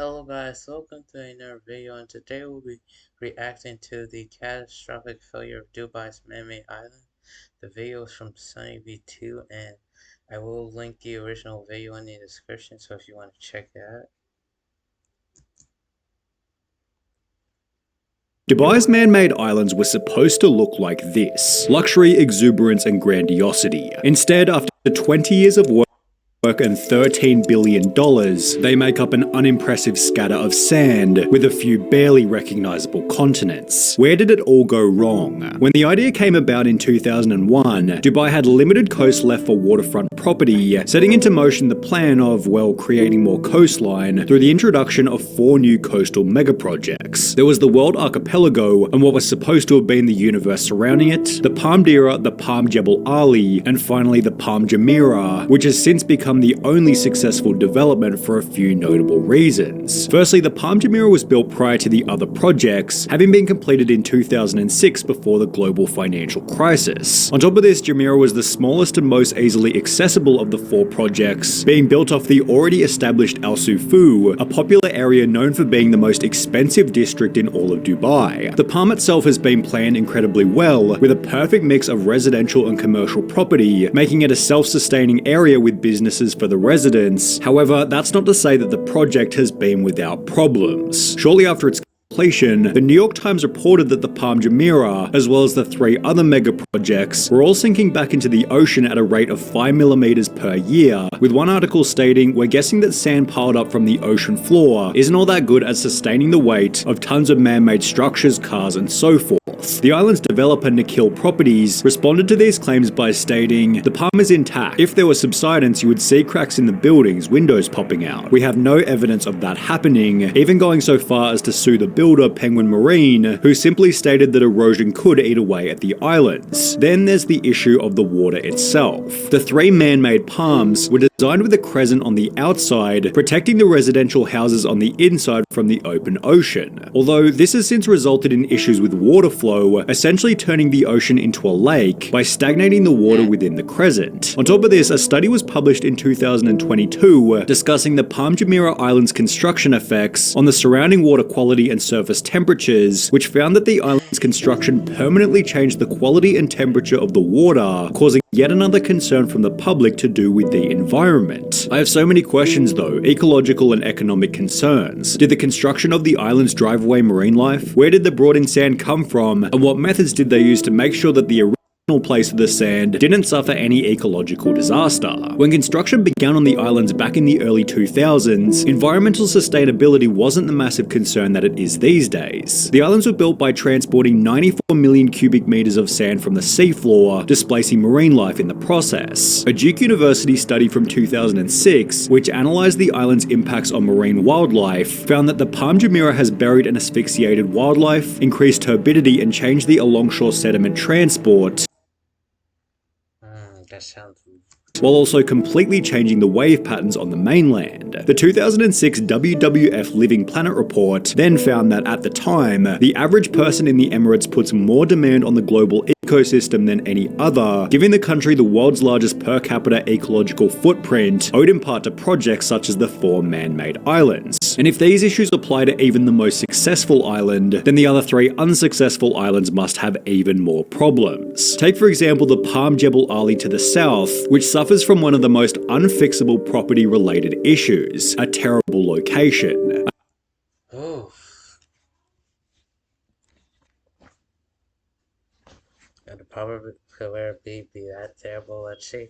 Hello guys, welcome to another video, and today we'll be reacting to the catastrophic failure of Dubai's man-made island. The video is from sunnyv2, and I will link the original video in the description, so if you want to check it out. Dubai's man-made islands were supposed to look like this: luxury, exuberance and grandiosity. Instead, after 20 years of work and $13 billion, they make up an unimpressive scatter of sand with a few barely recognizable continents. Where did it all go wrong? When the idea came about in 2001, Dubai had limited coast left for waterfront property, setting into motion the plan of, well, creating more coastline through the introduction of 4 new coastal megaprojects. There was the World Archipelago and what was supposed to have been the universe surrounding it, the Palm Dira, the Palm Jebel Ali, and finally the Palm Jumeirah, which has since become the only successful development for a few notable reasons. Firstly, the Palm Jumeirah was built prior to the other projects, having been completed in 2006 before the global financial crisis. On top of this, Jumeirah was the smallest and most easily accessible of the 4 projects, being built off the already established Al Sufu, a popular area known for being the most expensive district in all of Dubai. The Palm itself has been planned incredibly well, with a perfect mix of residential and commercial property, making it a self-sustaining area with businesses for the residents. However, that's not to say that the project has been without problems. Shortly after its completion, the New York Times reported that the Palm Jumeirah, as well as the 3 other mega projects, were all sinking back into the ocean at a rate of 5 millimeters per year, with one article stating, "We're guessing that sand piled up from the ocean floor isn't all that good at sustaining the weight of tons of man-made structures, cars, and so forth." The island's developer, Nikhil Properties, responded to these claims by stating, "The Palm is intact. If there was subsidence, you would see cracks in the buildings, windows popping out. We have no evidence of that happening," even going so far as to sue the builder, Penguin Marine, who simply stated that erosion could eat away at the islands. Then there's the issue of the water itself. The 3 man-made palms were designed with a crescent on the outside, protecting the residential houses on the inside from the open ocean. Although this has since resulted in issues with water flow, essentially turning the ocean into a lake by stagnating the water within the crescent. On top of this, a study was published in 2022 discussing the Palm Jumeirah Island's construction effects on the surrounding water quality and surface temperatures, which found that the island's construction permanently changed the quality and temperature of the water, causing yet another concern from the public to do with the environment. I have so many questions though, ecological and economic concerns. Did the construction of the islands drive away marine life? Where did the brought-in sand come from? And what methods did they use to make sure that the place of the sand didn't suffer any ecological disaster? When construction began on the islands back in the early 2000s, environmental sustainability wasn't the massive concern that it is these days. The islands were built by transporting 94 million cubic meters of sand from the seafloor, displacing marine life in the process. A Duke University study from 2006, which analyzed the island's impacts on marine wildlife, found that the Palm Jumeirah has buried and asphyxiated wildlife, increased turbidity and changed the alongshore sediment transport, That sounds while also completely changing the wave patterns on the mainland. The 2006 WWF Living Planet report then found that at the time, the average person in the Emirates puts more demand on the global ecosystem than any other, giving the country the world's largest per capita ecological footprint, owed in part to projects such as the 4 man-made islands. And if these issues apply to even the most successful island, then the other 3 unsuccessful islands must have even more problems. Take for example the Palm Jebel Ali to the south, which suffers from one of the most unfixable property-related issues, a terrible location. oh. And the probably could be that terrible, let's see.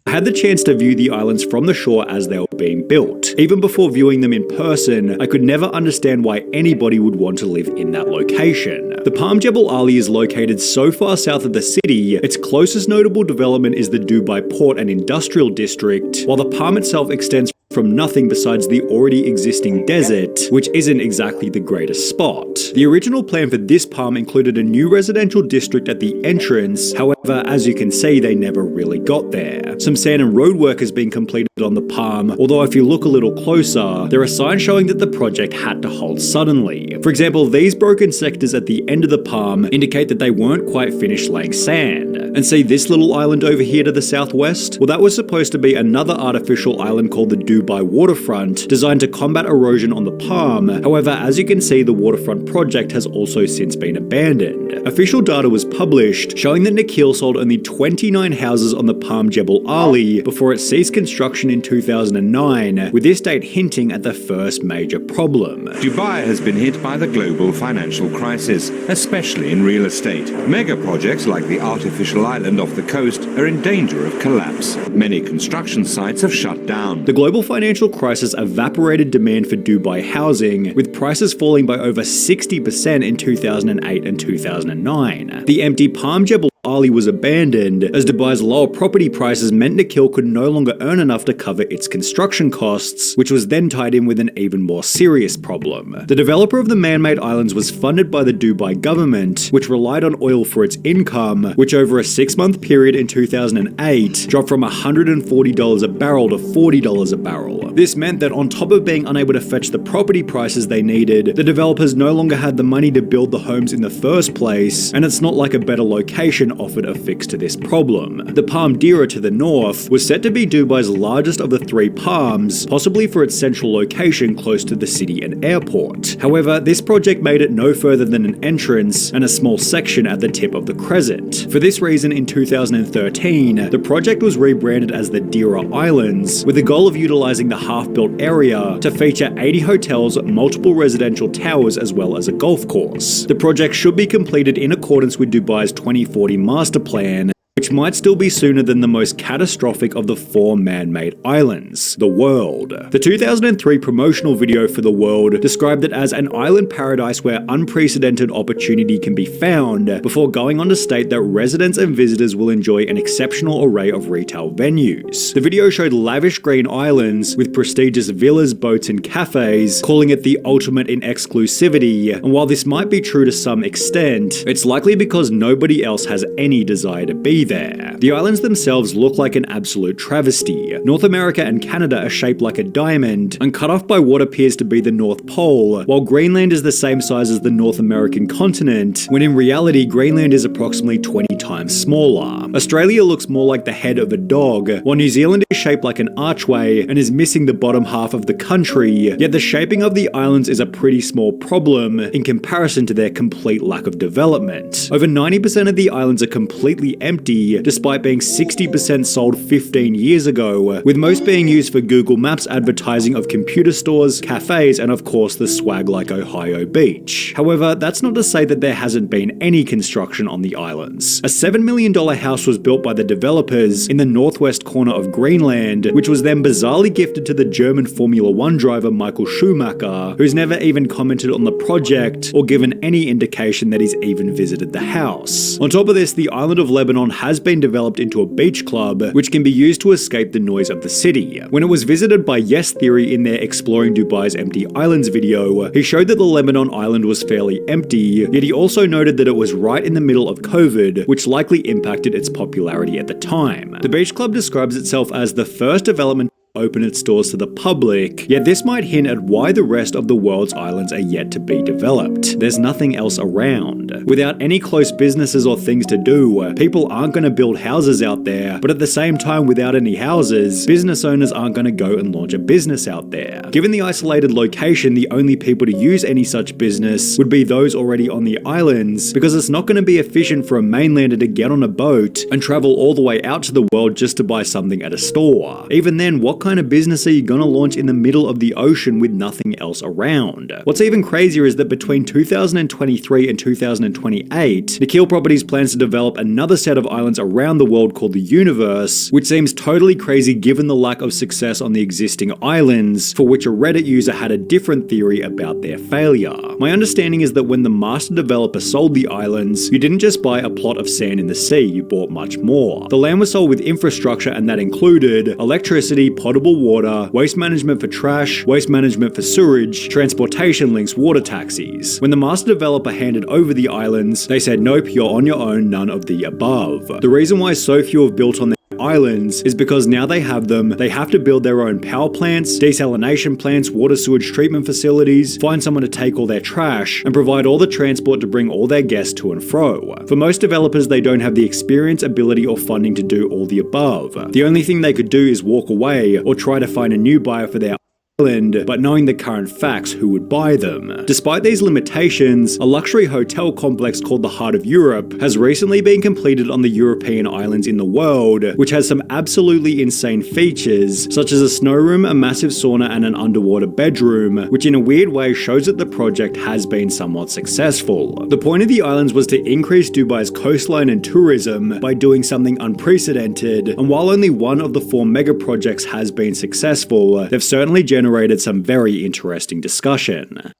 I had the chance to view the islands from the shore as they were being built. Even before viewing them in person, I could never understand why anybody would want to live in that location. The Palm Jebel Ali is located so far south of the city, its closest notable development is the Dubai Port and Industrial District, while the Palm itself extends from nothing besides the already existing desert, which isn't exactly the greatest spot. The original plan for this palm included a new residential district at the entrance, however, as you can see, they never really got there. Some sand and road work has been completed on the palm, although if you look a little closer, there are signs showing that the project had to halt suddenly. For example, these broken sectors at the end of the palm indicate that they weren't quite finished laying sand. And see this little island over here to the southwest? Well, that was supposed to be another artificial island called the Dubai waterfront, designed to combat erosion on the palm. However, as you can see, the waterfront project has also since been abandoned. Official data was published showing that Nikhil sold only 29 houses on the Palm Jebel Ali before it ceased construction in 2009, with this date hinting at the first major problem. Dubai has been hit by the global financial crisis, especially in real estate. Mega projects like the artificial island off the coast are in danger of collapse. Many construction sites have shut down. The global financial crisis evaporated demand for Dubai housing, with prices falling by over 60% in 2008 and 2009. The empty Palm Jebel Ali was abandoned, as Dubai's lower property prices meant Nikhil could no longer earn enough to cover its construction costs, which was then tied in with an even more serious problem. The developer of the man-made islands was funded by the Dubai government, which relied on oil for its income, which over a 6-month period in 2008 dropped from $140 a barrel to $40 a barrel. This meant that on top of being unable to fetch the property prices they needed, the developers no longer had the money to build the homes in the first place, and it's not like a better location offered a fix to this problem. The Palm Dira to the north was set to be Dubai's largest of the 3 palms, possibly for its central location close to the city and airport. However, this project made it no further than an entrance and a small section at the tip of the crescent. For this reason, in 2013, the project was rebranded as the Dira Islands, with the goal of utilizing the half-built area to feature 80 hotels, multiple residential towers, as well as a golf course. The project should be completed in accordance with Dubai's 2040 master plan, which might still be sooner than the most catastrophic of the 4 man-made islands, the World. The 2003 promotional video for the World described it as an island paradise where unprecedented opportunity can be found, before going on to state that residents and visitors will enjoy an exceptional array of retail venues. The video showed lavish green islands with prestigious villas, boats, and cafes, calling it the ultimate in exclusivity, and while this might be true to some extent, it's likely because nobody else has any desire to be there. The islands themselves look like an absolute travesty. North America and Canada are shaped like a diamond and cut off by what appears to be the North Pole, while Greenland is the same size as the North American continent, when in reality Greenland is approximately 20 times smaller. Australia looks more like the head of a dog, while New Zealand is shaped like an archway and is missing the bottom half of the country, yet the shaping of the islands is a pretty small problem in comparison to their complete lack of development. Over 90% of the islands are completely empty, despite being 60% sold 15 years ago, with most being used for Google Maps advertising of computer stores, cafes, and of course the swag like Ohio Beach. However, that's not to say that there hasn't been any construction on the islands. A $7 million house was built by the developers in the northwest corner of Greenland, which was then bizarrely gifted to the German Formula 1 driver Michael Schumacher, who's never even commented on the project or given any indication that he's even visited the house. On top of this, the island of Lebanon has been developed into a beach club, which can be used to escape the noise of the city. When it was visited by Yes Theory in their Exploring Dubai's Empty Islands video, he showed that the Lebanon island was fairly empty, yet he also noted that it was right in the middle of COVID, which likely impacted its popularity at the time. The beach club describes itself as the first development open its doors to the public, yet this might hint at why the rest of the world's islands are yet to be developed. There's nothing else around. Without any close businesses or things to do, people aren't going to build houses out there, but at the same time, without any houses, business owners aren't going to go and launch a business out there. Given the isolated location, the only people to use any such business would be those already on the islands, because it's not going to be efficient for a mainlander to get on a boat and travel all the way out to the world just to buy something at a store. Even then, what kind of business are you gonna launch in the middle of the ocean with nothing else around? What's even crazier is that between 2023 and 2028, Nikhil Properties plans to develop another set of islands around the world called the Universe, which seems totally crazy given the lack of success on the existing islands, for which a Reddit user had a different theory about their failure. My understanding is that when the master developer sold the islands, you didn't just buy a plot of sand in the sea, you bought much more. The land was sold with infrastructure, and that included electricity, potable potable water, waste management for trash, waste management for sewage, transportation links, water taxis. When the master developer handed over the islands, they said, nope, you're on your own, none of the above. The reason why so few have built on their islands is because now they have them, they have to build their own power plants, desalination plants, water sewage treatment facilities, find someone to take all their trash, and provide all the transport to bring all their guests to and fro. For most developers, they don't have the experience, ability, or funding to do all the above. The only thing they could do is walk away or try to find a new buyer for their island, but knowing the current facts, who would buy them? Despite these limitations, a luxury hotel complex called the Heart of Europe has recently been completed on the European islands in the world, which has some absolutely insane features, such as a snow room, a massive sauna, and an underwater bedroom, which in a weird way shows that the project has been somewhat successful. The point of the islands was to increase Dubai's coastline and tourism by doing something unprecedented, and while only one of the 4 mega projects has been successful, they've certainly generated some very interesting discussion.